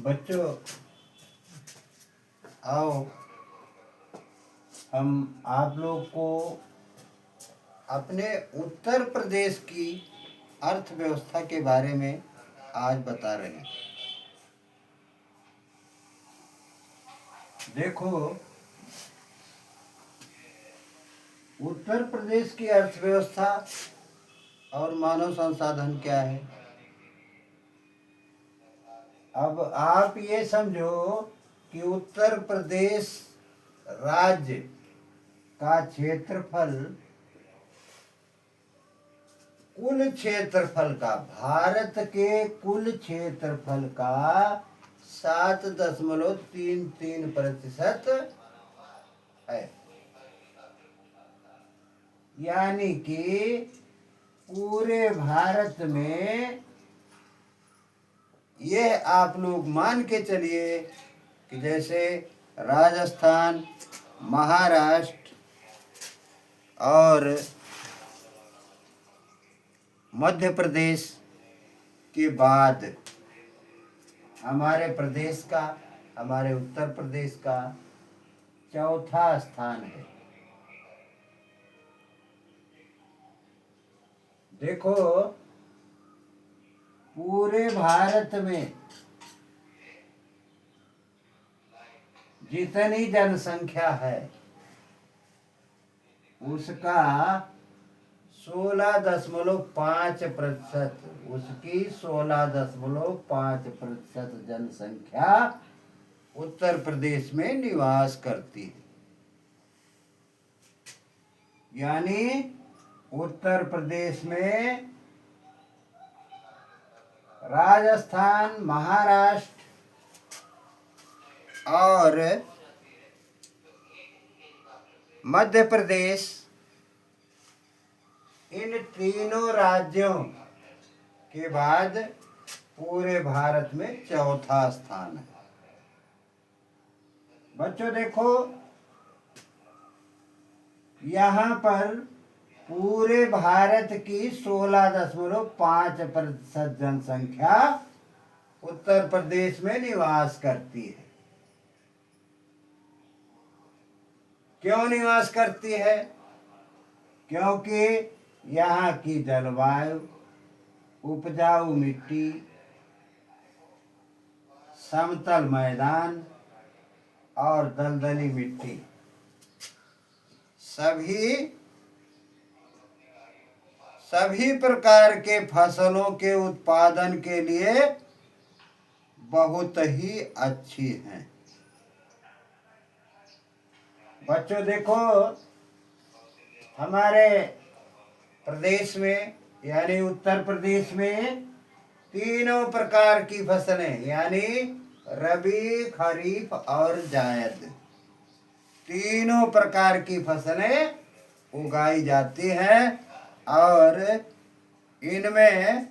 बच्चों, आओ हम आप लोग को अपने उत्तर प्रदेश की अर्थव्यवस्था के बारे में आज बता रहे हैं। देखो, उत्तर प्रदेश की अर्थव्यवस्था और मानव संसाधन क्या है। अब आप ये समझो कि उत्तर प्रदेश राज्य का क्षेत्रफल कुल क्षेत्रफल का, भारत के कुल क्षेत्रफल का 7.33% है। यानी कि पूरे भारत में यह आप लोग मान के चलिए कि जैसे राजस्थान, महाराष्ट्र और मध्य प्रदेश के बाद हमारे प्रदेश का, हमारे उत्तर प्रदेश का चौथा स्थान है। देखो, पूरे भारत में जितनी जनसंख्या है उसका 16.5%, उसकी 16.5% जनसंख्या उत्तर प्रदेश में निवास करती है। यानी उत्तर प्रदेश में राजस्थान, महाराष्ट्र और मध्य प्रदेश, इन तीनों राज्यों के बाद पूरे भारत में चौथा स्थान है। बच्चों देखो, यहाँ पर पूरे भारत की 16.5% जनसंख्या उत्तर प्रदेश में निवास करती है। क्यों निवास करती है? क्योंकि यहाँ की जलवायु, उपजाऊ मिट्टी, समतल मैदान और दलदली मिट्टी सभी प्रकार के फसलों के उत्पादन के लिए बहुत ही अच्छी हैं। बच्चों देखो, हमारे प्रदेश में यानी उत्तर प्रदेश में तीनों प्रकार की फसलें यानी रबी, खरीफ और जायद, तीनों प्रकार की फसलें उगाई जाती हैं और इनमें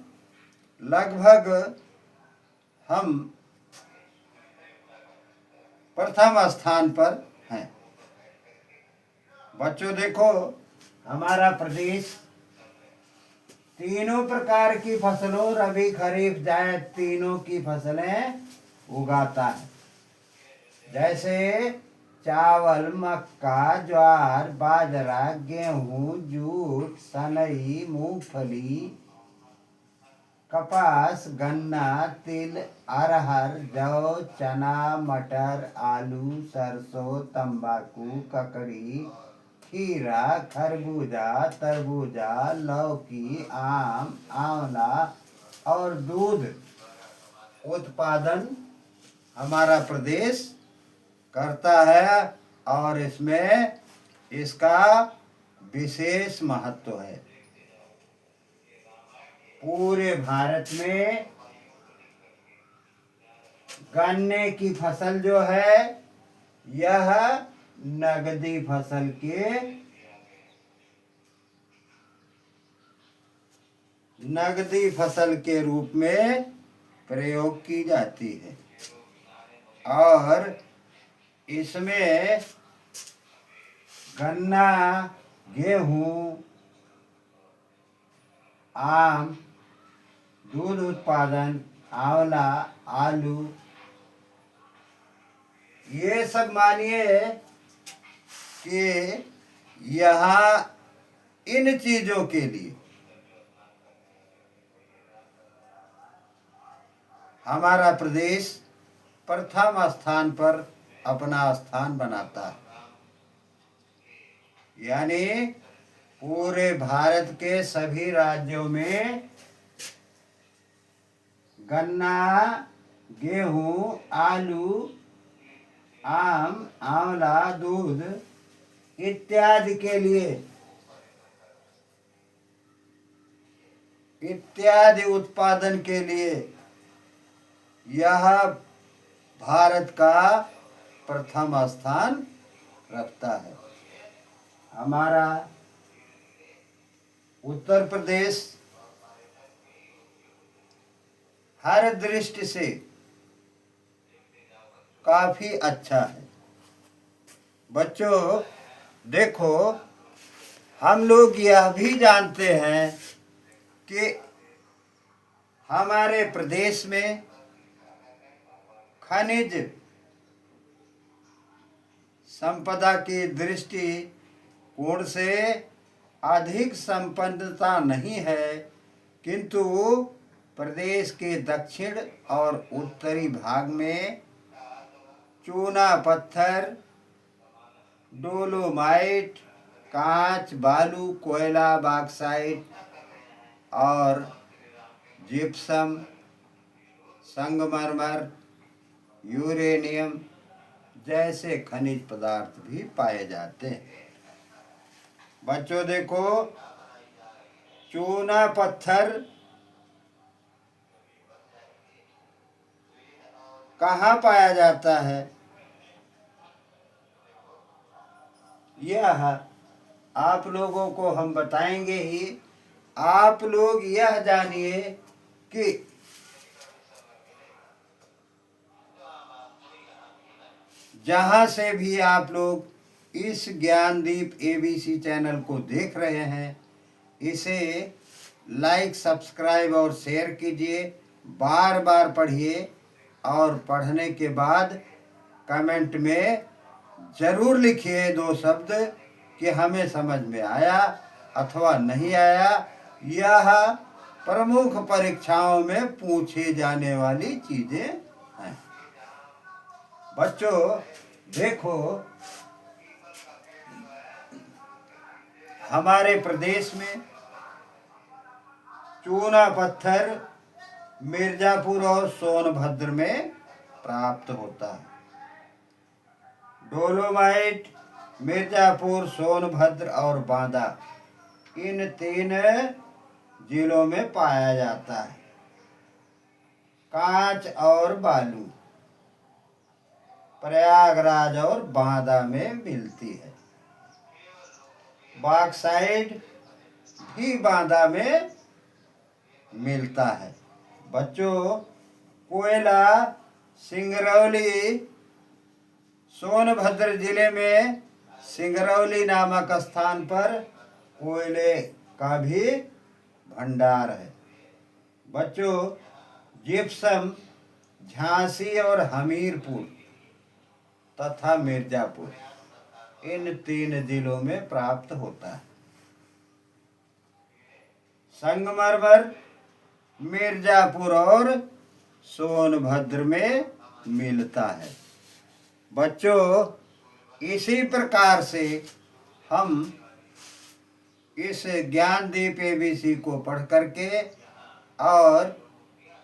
लगभग हम प्रथम स्थान पर हैं। बच्चों देखो, हमारा प्रदेश तीनों प्रकार की फसलों, रबी, खरीफ, जायद, तीनों की फसलें उगाता है। जैसे चावल, मक्का, ज्वार, बाजरा, गेहूं, जूट, सनई, मूंगफली, कपास, गन्ना, तिल, अरहर, जौ, चना, मटर, आलू, सरसों, तंबाकू, ककड़ी, खीरा, खरबूजा, तरबूजा, लौकी, आम, आंवला और दूध उत्पादन हमारा प्रदेश करता है और इसमें इसका विशेष महत्व है। पूरे भारत में गन्ने की फसल जो है यह नगदी फसल के रूप में प्रयोग की जाती है और इसमें गन्ना, गेहूं, आम, दूध उत्पादन, आंवला, आलू ये सब मानिए कि यहाँ इन चीजों के लिए हमारा प्रदेश प्रथम स्थान पर अपना स्थान बनाता है। यानी पूरे भारत के सभी राज्यों में गन्ना, गेहूं, आलू, आम, आंवला, दूध इत्यादि के लिए इत्यादि उत्पादन के लिए यह भारत का प्रथम स्थान रखता है। हमारा उत्तर प्रदेश हर दृष्टि से काफी अच्छा है। बच्चों देखो, हम लोग यह भी जानते हैं कि हमारे प्रदेश में खनिज संपदा की दृष्टि कोण से अधिक संपन्नता नहीं है, किंतु प्रदेश के दक्षिण और उत्तरी भाग में चूना पत्थर, डोलोमाइट, कांच, बालू, कोयला, बॉक्साइट और जिप्सम, संगमरमर, यूरेनियम जैसे खनिज पदार्थ भी पाए जाते हैं। बच्चों देखो, चूना पत्थर कहाँ पाया जाता है? यह आप लोगों को हम बताएंगे ही। आप लोग यह जानिए कि जहाँ से भी आप लोग इस ज्ञानदीप एबीसी चैनल को देख रहे हैं, इसे लाइक, सब्सक्राइब और शेयर कीजिए। बार बार पढ़िए और पढ़ने के बाद कमेंट में ज़रूर लिखिए 2 शब्द कि हमें समझ में आया अथवा नहीं आया। यह प्रमुख परीक्षाओं में पूछी जाने वाली चीज़ें हैं। बच्चों देखो, हमारे प्रदेश में चूना पत्थर मिर्जापुर और सोनभद्र में प्राप्त होता है। डोलोमाइट मिर्जापुर, सोनभद्र और बांदा इन 3 जिलों में पाया जाता है। कांच और बालू प्रयागराज और बांदा में मिलती है। बॉक्साइट भी बांदा में मिलता है। बच्चों कोयला सिंगरौली, सोनभद्र जिले में सिंगरौली नामक स्थान पर कोयले का भी भंडार है। बच्चों जिप्सम झांसी और हमीरपुर तथा मिर्जापुर इन 3 जिलों में प्राप्त होता है। संगमरमर मिर्जापुर और सोनभद्र में मिलता है। बच्चों इसी प्रकार से हम इस ज्ञानदीप एबीसी को पढ़ करके और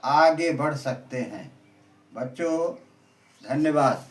आगे बढ़ सकते हैं। बच्चों धन्यवाद।